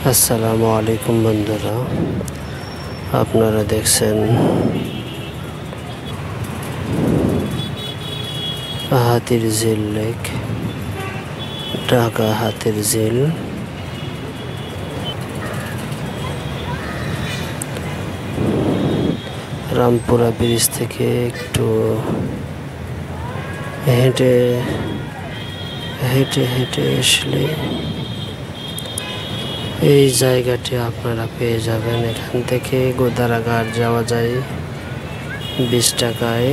আসসালামু আলাইকুম বন্ধুরা, আপনারা দেখছেন হাতিরঝিল লেক, ঢাকা হাতিরঝিল। রামপুরা ব্রিজ থেকে একটু হেঁটে হেঁটে হেঁটে আসলে এই জায়গাটি আপনারা পেয়ে যাবেন। এখান থেকে গোদারাঘাট যাওয়া যায় 20 টাকায়,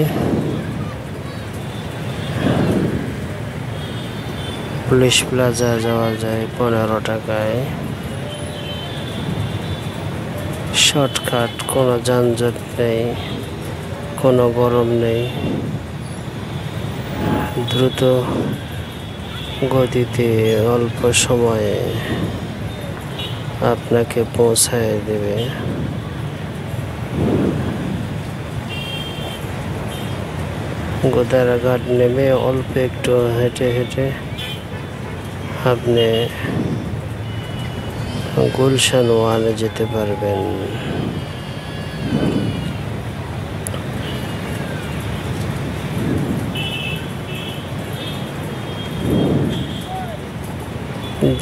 পুলিশ প্লাজা যাওয়া যায় 15 টাকায়। শর্টকাট, কোনো যানজট নেই, কোনো গরম নেই, দ্রুত গতিতে অল্প সময়ে আপনাকে পৌঁছায় দেবে। গোদারাঘাট নেমে অল্প একটু হেঁটে হেঁটে আপনি গুলশান ওয়ানে যেতে পারবেন।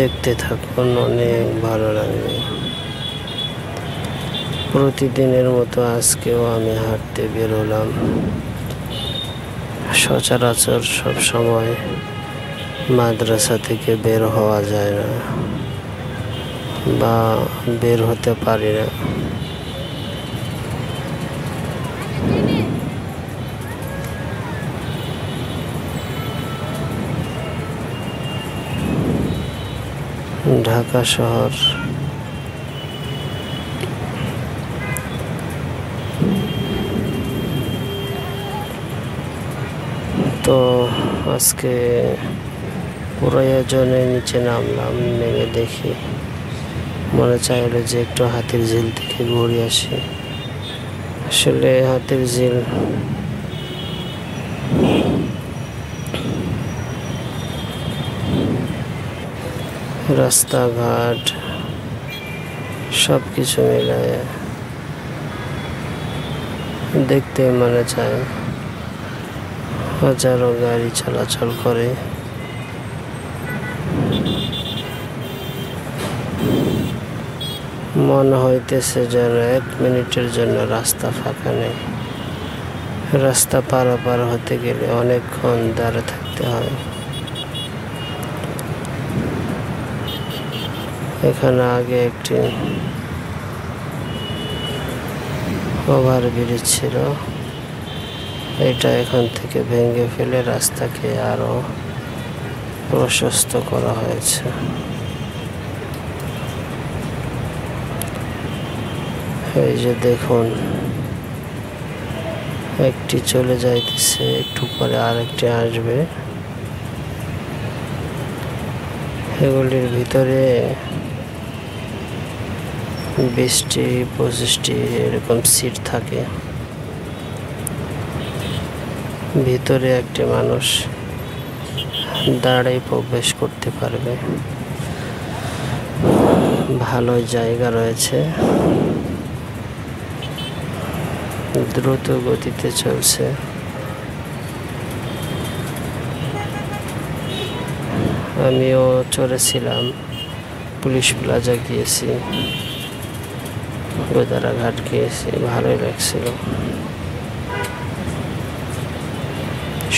দেখতে থাকুন, অনেক ভালো লাগবে। প্রতিদিনের মতো আজকেও আমি হাঁটতে বেরোলাম। সচরাচর সব সময় মাদ্রাসা থেকে বের হওয়া যায় না বা বের হতে পারি না। ঢাকা শহর তো আজকে প্রয়োজনে নিচে নামলাম। নেমে দেখি, মনে চাইলো যে একটু হাতিরঝিল থেকে ঘুরে আসি। আসলে হাতিরঝিল রাস্তাঘাট সব কিছু মিলায় দেখতে মনে চায়। হাজারো গাড়ি চলাচল করে। মনে হইতেছে যেন 1 মিনিটের জন্য রাস্তা ফাঁকা নেই। রাস্তা পারাপার হতে গেলে অনেকক্ষণ দাঁড়ে থাকতে হয়। এখানে আগে একটি ওভারব্রিজ ছিল, এটা এখান থেকে ভেঙে ফেলে রাস্তাকে আরো প্রশস্ত করা হয়েছে। এই যে দেখুন, একটি চলে যাইতেছে, একটু পরে আরেকটি আসবে। এগুলির ভিতরে 20-25টি এরকম সিট থাকে। ভিতরে একটি মানুষ দাঁড়িয়ে প্রবেশ করতে পারবে। ভালো জায়গা রয়েছে, দ্রুত গতিতে চলছে। আমিও চড়েছিলাম, পুলিশ প্লাজা গিয়েছি, গোদারাঘাট গিয়েছি, ভালোই লাগছিল,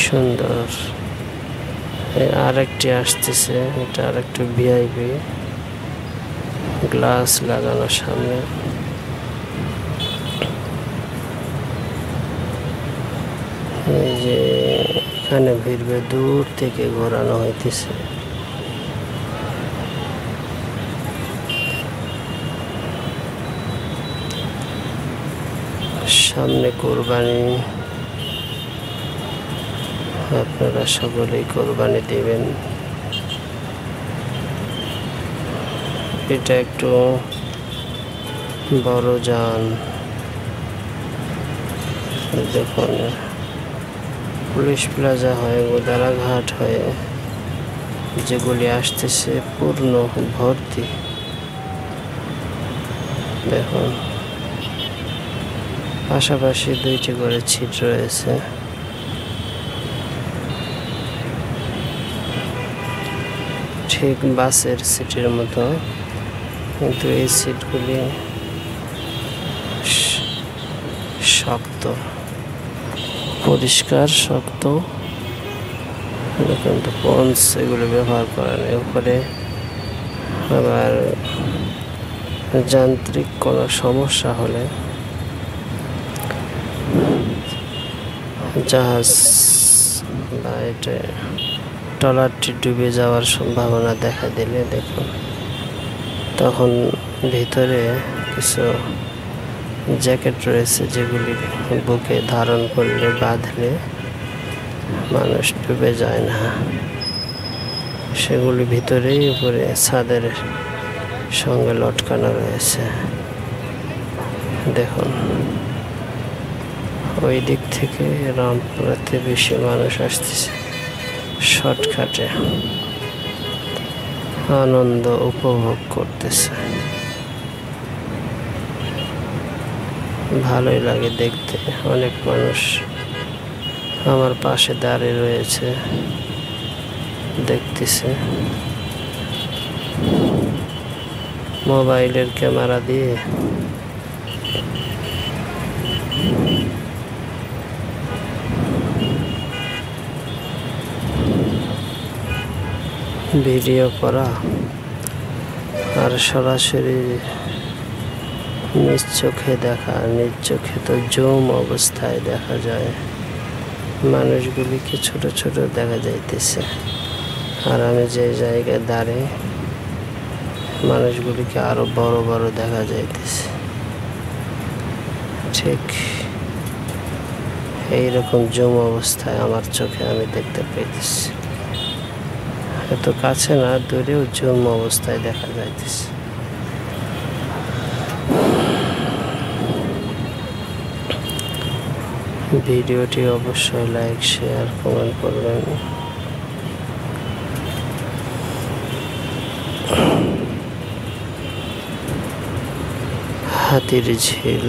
সুন্দর। আরেকটি আসতেছে, এটা আরেকটু ভিআইপি, গ্লাস লাগানো সামনে। এই যে এখানে ভিড়বে, দূর থেকে ঘোরানো হইতেছে। সামনে কোরবানি, আপনারা সকলেই কোরবানি দিবেন। এটা একটু বড় যান, দেখুন। পুলিশ প্লাজা হয়ে গোদারাঘাট হয়ে যেগুলি আসতেছে পূর্ণ ভর্তি। দেখুন পাশাপাশি দুইটি করে ছিট রয়েছে। ঠিক বাসের সিটের মতো, কিন্তু এই সিটগুলি শক্ত, পরিষ্কার শক্ত, কিন্তু পন্স এগুলো ব্যবহার করেন। উপরে আবার যান্ত্রিক কোনো সমস্যা হলে জাহাজ বা এটা ট্রলারটি ডুবে যাওয়ার সম্ভাবনা দেখা দিলে দেখুন, তখন ভিতরে কিছু জ্যাকেট রয়েছে যেগুলি বুকে ধারণ করলে বাঁধলে মানুষ ডুবে যায় না। সেগুলি ভিতরেই উপরে ছাদের সঙ্গে লটকানো রয়েছে। দেখুন ওই দিক থেকে রামপুরাতে বেশি মানুষ আসতেছে, শর্টকাটে আনন্দ উপভোগ করতেছে। ভালোই লাগে দেখতে। অনেক মানুষ আমার পাশে দাঁড়িয়ে রয়েছে, দেখতেছে। মোবাইলের ক্যামেরা দিয়ে ভিডিও করা আর সরাসরি নিজ চোখে দেখা, নিজ চোখে তো জুম অবস্থায় দেখা যায়, মানুষগুলিকে ছোট ছোট দেখা যাইতেছে। আর আমি যে জায়গায় দাঁড়িয়ে মানুষগুলিকে আরো বড় বড় দেখা যাইতেছে। ঠিক এইরকম জুম অবস্থায় আমার চোখে আমি দেখতে পাইতেছি। এত কাছে না, দূরেও জুম অবস্থায় দেখা যাইতেছে। ভিডিওটি অবশ্যই লাইক, শেয়ার, কমেন্ট করবেন। হাতির ঝিল,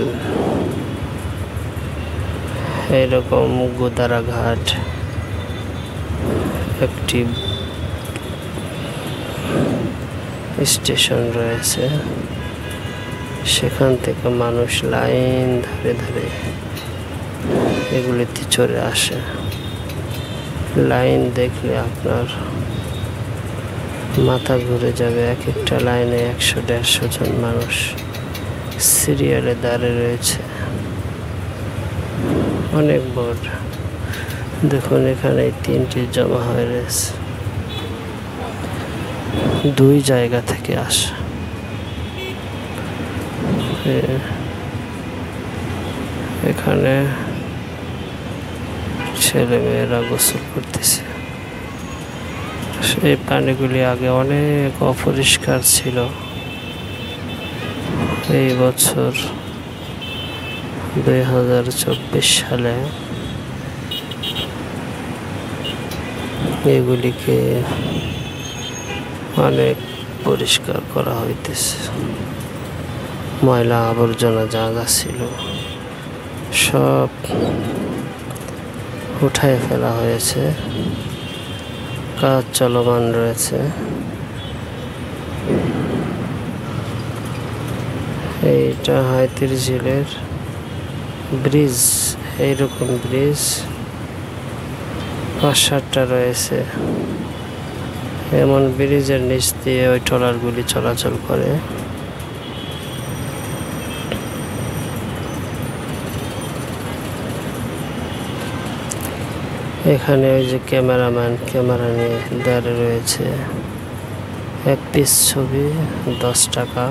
এরকম গোদারাঘাট একটি স্টেশন রয়েছে, সেখান থেকে মানুষ লাইন ধরে ধরে এগুলিতে চড়ে আসে। লাইন দেখলে আপনার মাথা ঘুরে যাবে। এক একটা লাইনে 100-150 জন মানুষ সিরিয়ালে দাঁড়িয়ে রয়েছে। অনেক বড়। দেখুন এখানে 3টি জমা হয়ে রয়েছে, 2 জায়গা থেকে আসে। এখানে ছেলে মেয়েরা গোসল করতেছে। সেই পানিগুলি আগে অনেক অপরিষ্কার ছিল। এই বছর 2024 সালে এগুলিকে অনেক পরিষ্কার করা হইতেছে। ময়লা আবর্জনা জায়গা ছিল সব উঠায় ফেলা হয়েছে, কাজ চলমান রয়েছে। এইটা হাতির ঝিলের ব্রিজ। এইরকম ব্রিজ 5-7টা রয়েছে। এমন ব্রিজের নিচ দিয়ে ওই ট্রলারগুলি চলাচল করে। এখানে ওই যে ক্যামেরাম্যান ক্যামেরা নিয়ে দাঁড়িয়ে রয়েছে। 1 পিস ছবি 10 টাকা,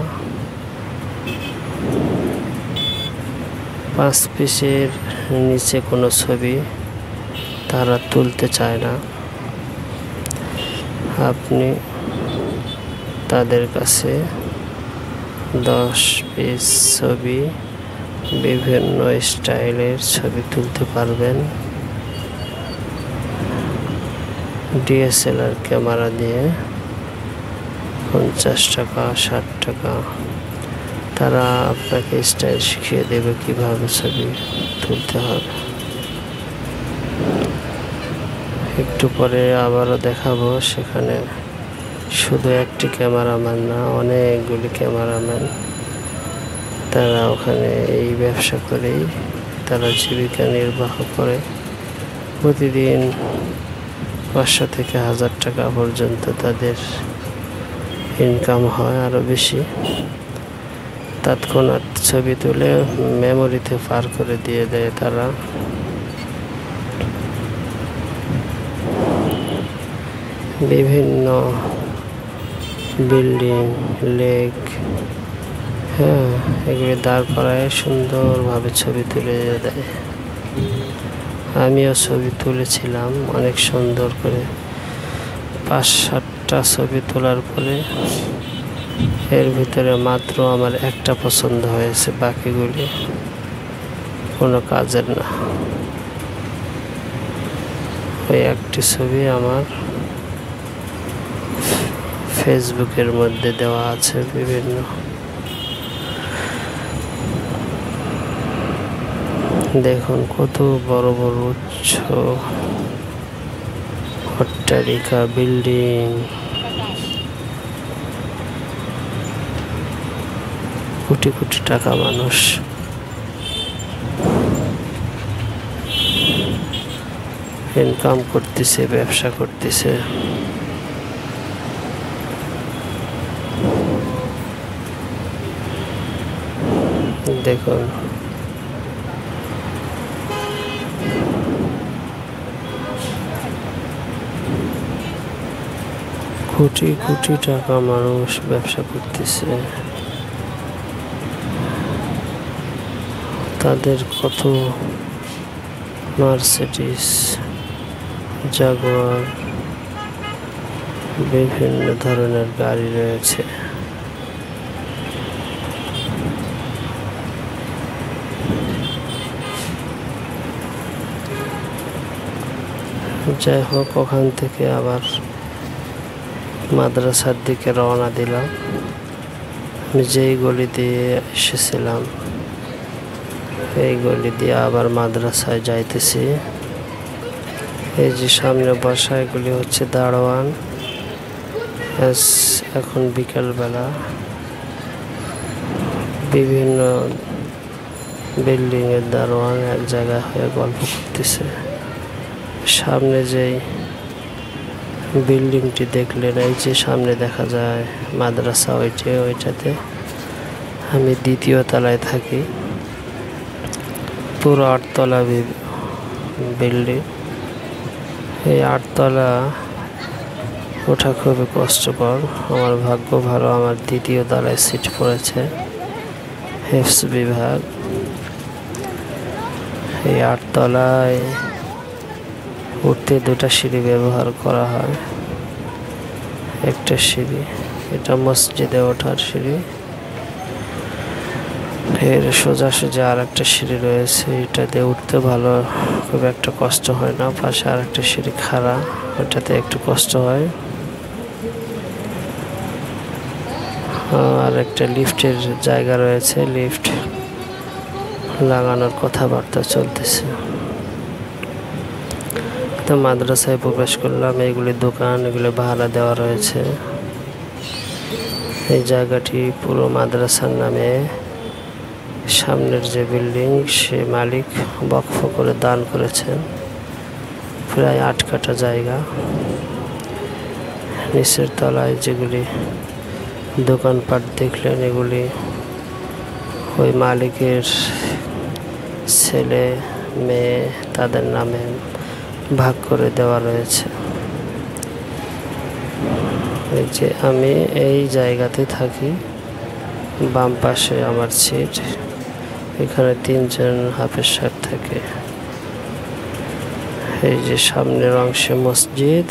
5 পিসের নিচে কোনো ছবি তারা তুলতে চায় না। আপনি তাদের কাছে 10 পিস ছবি, বিভিন্ন স্টাইলের ছবি তুলতে পারবেন। DSLR ক্যামেরা দিয়ে 50 টাকা, 60 টাকা, তারা আপনাকে স্টাইল শিখিয়ে দেবে কিভাবে ছবি তুলতে হবে। একটু পরে আবারও দেখাবো, সেখানে শুধু একটি ক্যামেরাম্যান না, অনেকগুলি ক্যামেরাম্যান। তারা ওখানে এই ব্যবসা করেই তারা জীবিকা নির্বাহ করে। প্রতিদিন 500 থেকে 1000 টাকা পর্যন্ত তাদের ইনকাম হয়, আরও বেশি। তৎক্ষণাৎ ছবি তুলে মেমোরিতে পার করে দিয়ে দেয় তারা। বিভিন্ন বিল্ডিং, লেক, এগুলি দাঁড় করায় সুন্দরভাবে ছবি তুলে দেয়। আমিও ছবি তুলেছিলাম অনেক সুন্দর করে। 5-7টা ছবি তোলার পরে এর ভিতরে মাত্র আমার একটা পছন্দ হয়েছে, বাকিগুলি কোনো কাজের না। ওই একটি ছবি আমার ফেসবুকের মধ্যে দেওয়া আছে বিভিন্ন। দেখুন কত বড় বড় উচ্চ অট্টালিকা, বিল্ডিং, কোটি কোটি টাকা মানুষ ইনকাম করতেছে, ব্যবসা করতেছে। দেখুন কোটি কোটি টাকা মানুষ ব্যবসা করতেছে। তাদের কত মার্সিডিজ, জাগুয়ার, বিভিন্ন ধরনের গাড়ি রয়েছে। যাই হোক, ওখান থেকে আবার মাদ্রাসার দিকে রওনা দিলাম। আমি যেই গলি দিয়ে এসেছিলাম এই গলি দিয়ে আবার মাদ্রাসায় যাইতেছি। এই যে সামনে বসা, এগুলি হচ্ছে দারোয়ান। এখন বিকেলবেলা বিভিন্ন বিল্ডিংয়ের দারোয়ান এক জায়গায় হয়ে গল্প করতেছে। সামনে যেই বিল্ডিংটি দেখলেন, এই যে সামনে দেখা যায় মাদ্রাসা, ওইটাতে আমি 2য় তলায় থাকি। পুরো 8 তলা বিল্ডিং। এই 8 তলা ওঠা খুবই কষ্টকর। আমার ভাগ্য ভালো, আমার 2য় তলায় সিট পড়েছে, হিফজ বিভাগ। এই 8 তলায় উঠতে 2টা সিঁড়ি ব্যবহার করা হয়। একটা সিঁড়ি, এটা মসজিদে ওঠার সিঁড়ি। এর সোজাসুজি আর একটা সিঁড়ি রয়েছে, এটা দিয়ে উঠতে ভালো, খুব একটা কষ্ট হয় না। পাশে আর একটা সিঁড়ি খাড়া, ওটাতে একটু কষ্ট হয়। আর একটা লিফটের জায়গা রয়েছে, লিফট লাগানোর কথাবার্তা চলতেছে। তো মাদ্রাসায় প্রবেশ করলাম। এইগুলি দোকান, এগুলি ভাড়া দেওয়া রয়েছে। এই জায়গাটি পুরো মাদ্রাসার নামে। সামনের যে বিল্ডিং, সে মালিক বকফ করে দান করেছেন, প্রায় 8 কাঠা জায়গা। নিচের তলায় যেগুলি দোকানপাট দেখলেন, এগুলি ওই মালিকের ছেলে মেয়ে তাদের নামে ভাগ করে দেওয়া রয়েছে। এই যে আমি এই জায়গাতে থাকি, বাম পাশে আমার সিট। এখানে 3 জন হাফেজ সাহেব থাকে। এই যে সামনের অংশে মসজিদ।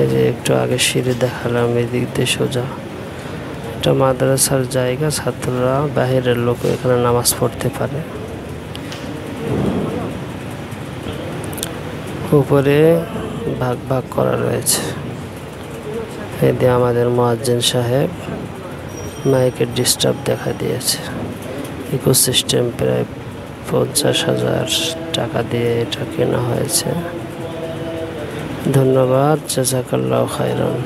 এই যে একটু আগে সিঁড়ি দেখালাম, এদিক দিয়ে সোজা। এটা মাদ্রাসার জায়গা, ছাত্ররা, বাহিরের লোক এখানে নামাজ পড়তে পারে। উপরে ভাগ ভাগ করা রয়েছে। এই দিয়ে আমাদের মুয়াজ্জিন সাহেব মাইকের ডিস্টার্ব দেখা দিয়েছে। ইকোসিস্টেম প্রায় 50,000 টাকা দিয়ে এটা কেনা হয়েছে। ধন্যবাদ, জাযাকাল্লাহু খাইরান।